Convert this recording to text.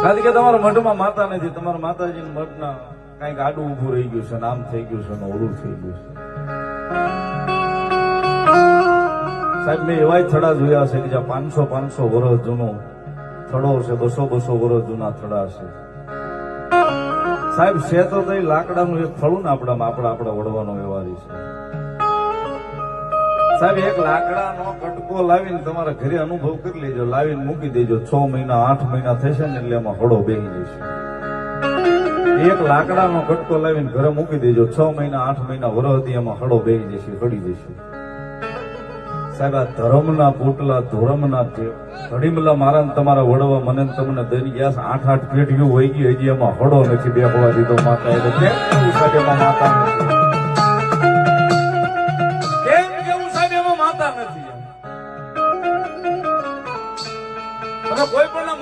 કારણ કે તમારા મઠમાં માતા નથી, તમારા માતાજી મઠના કઈક આડું ઉભું રહી ગયું છે, નામ થઈ ગયું છે, ઓળું થઈ ગયું છે. સાહેબ મેં એવા થડા જોયા છે કે જ્યાં 500 વર્ષ જૂનો થડો છે, 200 વર્ષ જૂના થડા છે. સાહેબ છે તો લાકડાનું એક ફળું ને આપણા વડવાનો વ્યવહારી છે. સાહેબ એક લાકડાનો કટકો લાવીને તમારા ઘરે અનુભવ કરી લેજો, લાવીને મૂકી દેજો, 6 મહિના 8 મહિના થશે ને એટલે એમાં હળો બેહી જશે. એક લાકડાનો કટકો લાવીને ઘરે મૂકી દેજો, 6 મહિના 8 મહિના વરસથી એમાં હળો બેહી જશે, હળી જશે. સાહેબ આ ધર્મના પોટલા, ધોરમના ઘડીમલા મારા તમારા વડવા મને તમને દઈ ગયા 8 પેઢીઓ વહી ગઈ, હજી એમાં હળો નથી બેહવા દીધો માતા. એટલે કેમ કેવું સાહેબ એમાં માતા નથી? કેમ કેવું સાહેબ એમાં માતા નથી? તમે કોઈ પણ